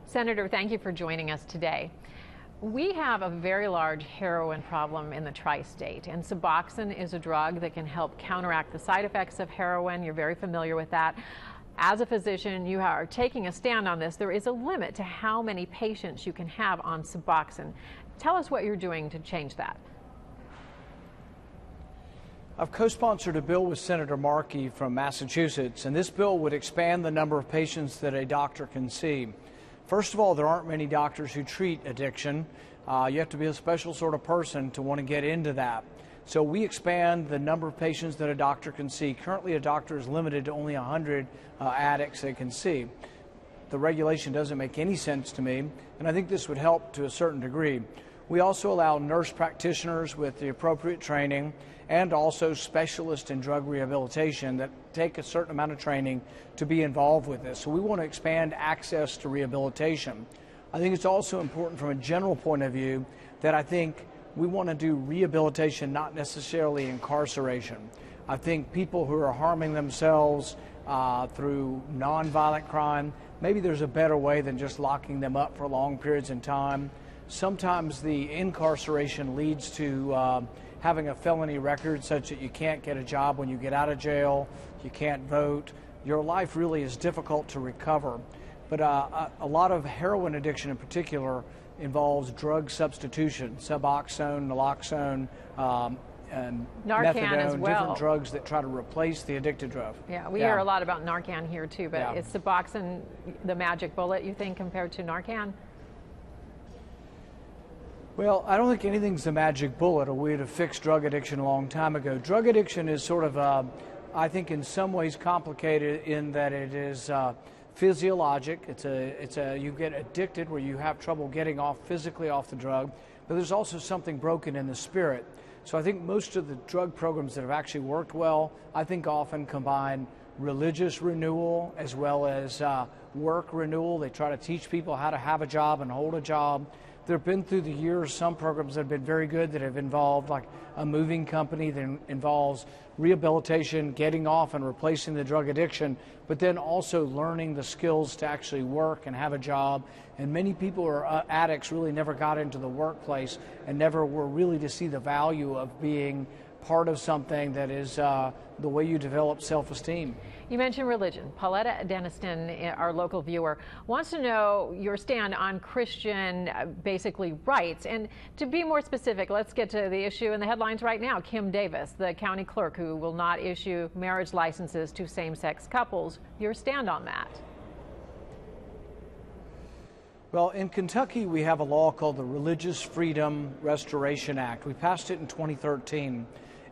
Senator, thank you for joining us today. We have a very large heroin problem in the tri-state, and Suboxone is a drug that can help counteract the side effects of heroin. You're very familiar with that. As a physician, you are taking a stand on this. There is a limit to how many patients you can have on Suboxone. Tell us what you're doing to change that. I've co-sponsored a bill with Senator Markey from Massachusetts, and this bill would expand the number of patients that a doctor can see. First of all, there aren't many doctors who treat addiction. You have to be a special sort of person to want to get into that. So we expand the number of patients that a doctor can see. Currently, a doctor is limited to only 100 addicts they can see. The regulation doesn't make any sense to me, and I think this would help to a certain degree. We also allow nurse practitioners with the appropriate training and also specialists in drug rehabilitation that take a certain amount of training to be involved with this. So we want to expand access to rehabilitation. I think it's also important from a general point of view that I think we want to do rehabilitation, not necessarily incarceration. I think people who are harming themselves through nonviolent crime, maybe there's a better way than just locking them up for long periods of time. Sometimes the incarceration leads to having a felony record such that you can't get a job when you get out of jail, you can't vote. Your life really is difficult to recover. But a lot of heroin addiction in particular involves drug substitution, Suboxone, naloxone, and Narcan methadone, as well. different drugs that try to replace the addicted drug. Yeah, we hear a lot about Narcan here too, but is Suboxone the magic bullet, you think, compared to Narcan? Well, I don't think anything's the magic bullet, or we would have fixed drug addiction a long time ago. Drug addiction is sort of, I think, in some ways complicated in that it is physiologic. You get addicted where you have trouble getting physically off the drug, but there's also something broken in the spirit. So I think most of the drug programs that have actually worked well, I think often combine religious renewal as well as work renewal. They try to teach people how to have a job and hold a job. There have been through the years some programs that have been very good that have involved like a moving company that involves rehabilitation, getting off and replacing the drug addiction, but then also learning the skills to actually work and have a job. And many people who are addicts really never got into the workplace and never were really to see the value of being part of something that is the way you develop self-esteem. You mentioned religion. Pauletta Deniston, our local viewer, wants to know your stand on Christian, basically, rights. And to be more specific, let's get to the issue in the headlines right now. Kim Davis, the county clerk who will not issue marriage licenses to same-sex couples. Your stand on that? Well, in Kentucky, we have a law called the Religious Freedom Restoration Act. We passed it in 2013.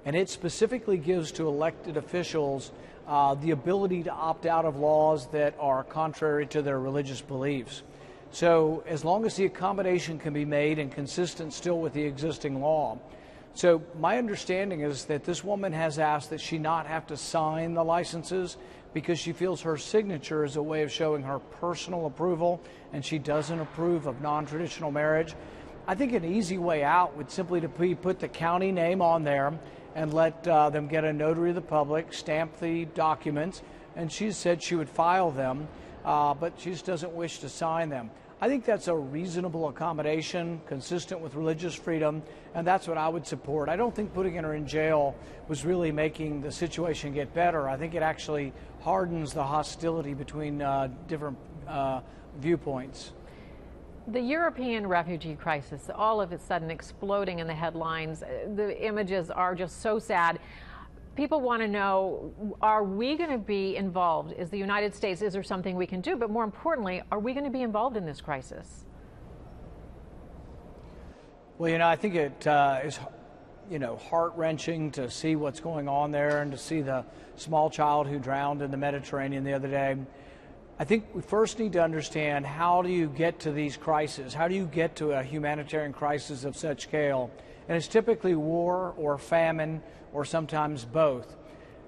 And it specifically gives to elected officials the ability to opt out of laws that are contrary to their religious beliefs. So as long as the accommodation can be made and consistent still with the existing law. So my understanding is that this woman has asked that she not have to sign the licenses because she feels her signature is a way of showing her personal approval, and she doesn't approve of non-traditional marriage. I think an easy way out would simply to put the county name on there and let them get a notary of the public, stamp the documents, and she said she would file them, but she just doesn't wish to sign them. I think that's a reasonable accommodation, consistent with religious freedom, and that's what I would support. I don't think putting her in jail was really making the situation get better. I think it actually hardens the hostility between different viewpoints. The European refugee crisis, all of a sudden exploding in the headlines. The images are just so sad. People want to know, are we going to be involved? Is the United States, is there something we can do? But more importantly, are we going to be involved in this crisis? Well, I think it is, heart-wrenching to see what's going on there and to see the small child who drowned in the Mediterranean the other day. I think we first need to understand, how do you get to these crises? How do you get to a humanitarian crisis of such scale? And it's typically war or famine or sometimes both.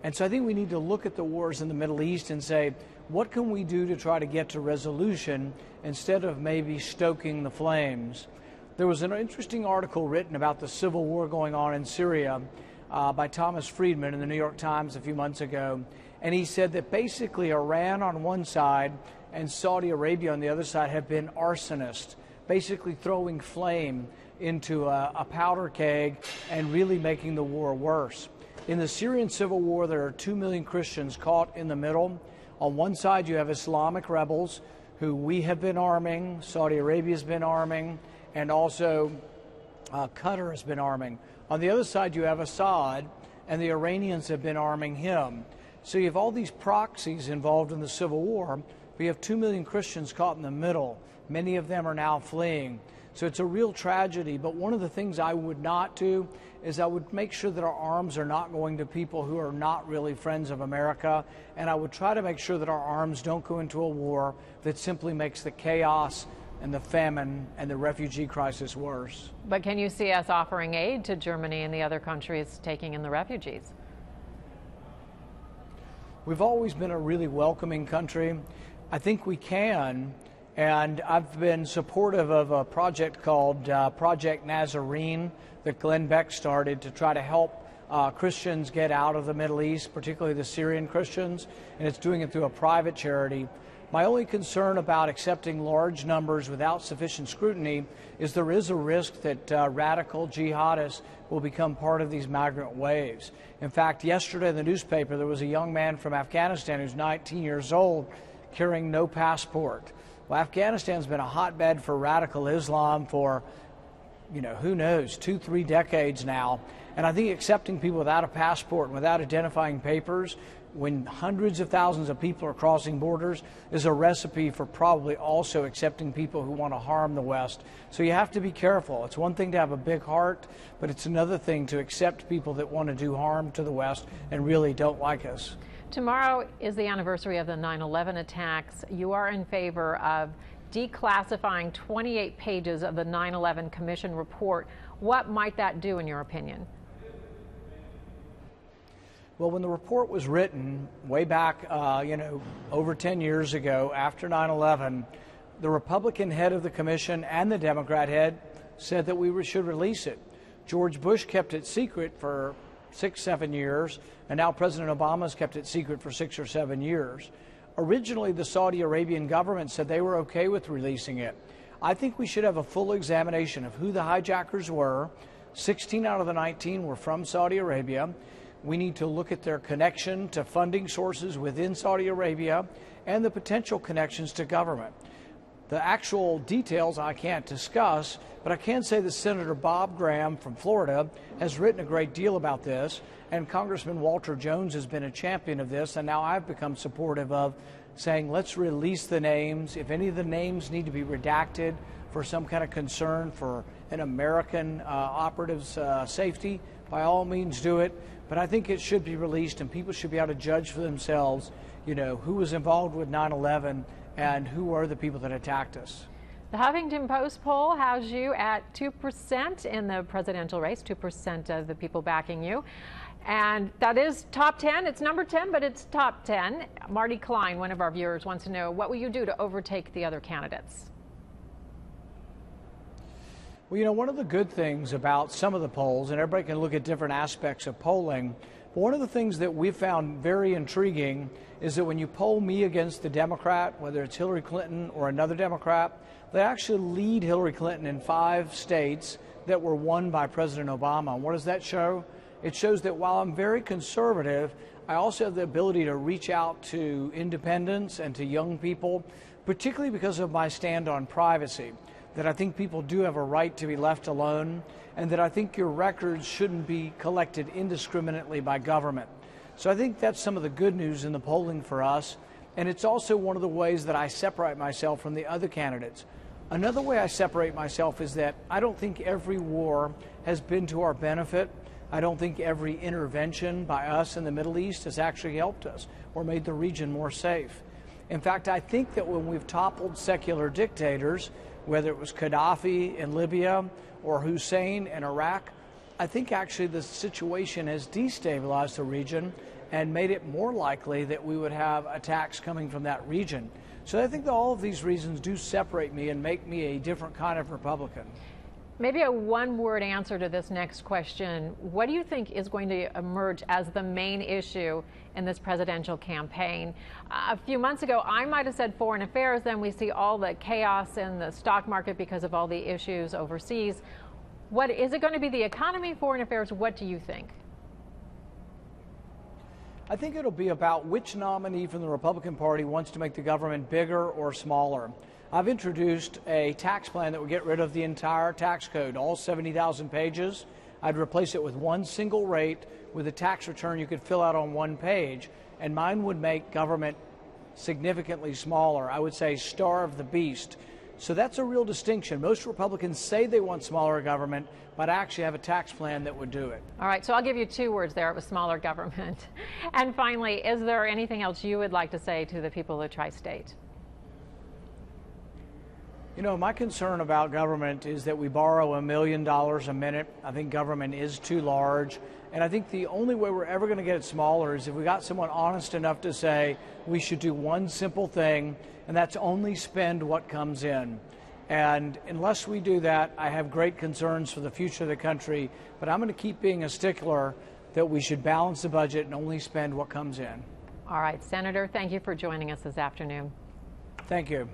And so I think we need to look at the wars in the Middle East and say, what can we do to try to get to resolution instead of maybe stoking the flames? There was an interesting article written about the civil war going on in Syria by Thomas Friedman in the New York Times a few months ago. And he said that basically Iran on one side and Saudi Arabia on the other side have been arsonists, basically throwing flame into a powder keg and really making the war worse. In the Syrian civil war, there are 2 million Christians caught in the middle. On one side, you have Islamic rebels who we have been arming, Saudi Arabia has been arming, and also Qatar has been arming. On the other side, you have Assad, and the Iranians have been arming him. So you have all these proxies involved in the civil war. We have 2 million Christians caught in the middle. Many of them are now fleeing. So it's a real tragedy, but one of the things I would not do is I would make sure that our arms are not going to people who are not really friends of America, and I would try to make sure that our arms don't go into a war that simply makes the chaos and the famine and the refugee crisis worse. But can you see us offering aid to Germany and the other countries taking in the refugees? We've always been a really welcoming country. I think we can, and I've been supportive of a project called Project Nazarene that Glenn Beck started to try to help Christians get out of the Middle East, particularly the Syrian Christians, and it's doing it through a private charity. My only concern about accepting large numbers without sufficient scrutiny is there is a risk that radical jihadists will become part of these migrant waves. In fact, yesterday in the newspaper, there was a young man from Afghanistan who's 19 years old carrying no passport. Well, Afghanistan's been a hotbed for radical Islam for, who knows, 2-3 decades now. And I think accepting people without a passport and without identifying papers when hundreds of thousands of people are crossing borders is a recipe for probably also accepting people who want to harm the West. So you have to be careful. It's one thing to have a big heart, but it's another thing to accept people that want to do harm to the West and really don't like us. Tomorrow is the anniversary of the 9/11 attacks. You are in favor of declassifying 28 pages of the 9/11 Commission report. What might that do, in your opinion? Well, when the report was written way back, over 10 years ago, after 9/11, the Republican head of the commission and the Democrat head said that we should release it. George Bush kept it secret for 6-7 years, and now President Obama's kept it secret for 6 or 7 years. Originally, the Saudi Arabian government said they were okay with releasing it. I think we should have a full examination of who the hijackers were. 16 out of the 19 were from Saudi Arabia. We need to look at their connection to funding sources within Saudi Arabia and the potential connections to government. The actual details I can't discuss, but I can say that Senator Bob Graham from Florida has written a great deal about this, and Congressman Walter Jones has been a champion of this, and now I've become supportive of saying let's release the names. If any of the names need to be redacted for some kind of concern for an American operative's safety, by all means do it. But I think it should be released, and people should be able to judge for themselves, who was involved with 9/11 and who are the people that attacked us. The Huffington Post poll has you at 2% in the presidential race, 2% of the people backing you. And that is top 10. It's number 10, but it's top 10. Marty Klein, one of our viewers, wants to know, what will you do to overtake the other candidates? Well, one of the good things about some of the polls, and everybody can look at different aspects of polling, but one of the things that we found very intriguing is that when you poll me against the Democrat, whether it's Hillary Clinton or another Democrat, they actually lead Hillary Clinton in 5 states that were won by President Obama. And what does that show? It shows that while I'm very conservative, I also have the ability to reach out to independents and to young people, particularly because of my stand on privacy, that I think people do have a right to be left alone, and that I think your records shouldn't be collected indiscriminately by government. So I think that's some of the good news in the polling for us, and it's also one of the ways that I separate myself from the other candidates. Another way I separate myself is that I don't think every war has been to our benefit. I don't think every intervention by us in the Middle East has actually helped us or made the region more safe. In fact, I think that when we've toppled secular dictators, whether it was Gaddafi in Libya or Hussein in Iraq, I think actually the situation has destabilized the region and made it more likely that we would have attacks coming from that region. So I think that all of these reasons do separate me and make me a different kind of Republican. Maybe a one-word answer to this next question. What do you think is going to emerge as the main issue in this presidential campaign? A few months ago, I might have said foreign affairs. Then we see all the chaos in the stock market because of all the issues overseas. What is it going to be? The economy, foreign affairs? What do you think? I think it'll be about which nominee from the Republican Party wants to make the government bigger or smaller. I've introduced a tax plan that would get rid of the entire tax code, all 70,000 pages. I'd replace it with one single rate with a tax return you could fill out on one page, and mine would make government significantly smaller. I would say starve the beast. So that's a real distinction. Most Republicans say they want smaller government, but actually have a tax plan that would do it. All right, so I'll give you two words there. It was smaller government. And finally, is there anything else you would like to say to the people of the tri-state? You know, my concern about government is that we borrow $1 million a minute. I think government is too large. And I think the only way we're ever going to get it smaller is if we got someone honest enough to say we should do one simple thing, and that's only spend what comes in. And unless we do that, I have great concerns for the future of the country. But I'm going to keep being a stickler that we should balance the budget and only spend what comes in. All right, Senator, thank you for joining us this afternoon. Thank you.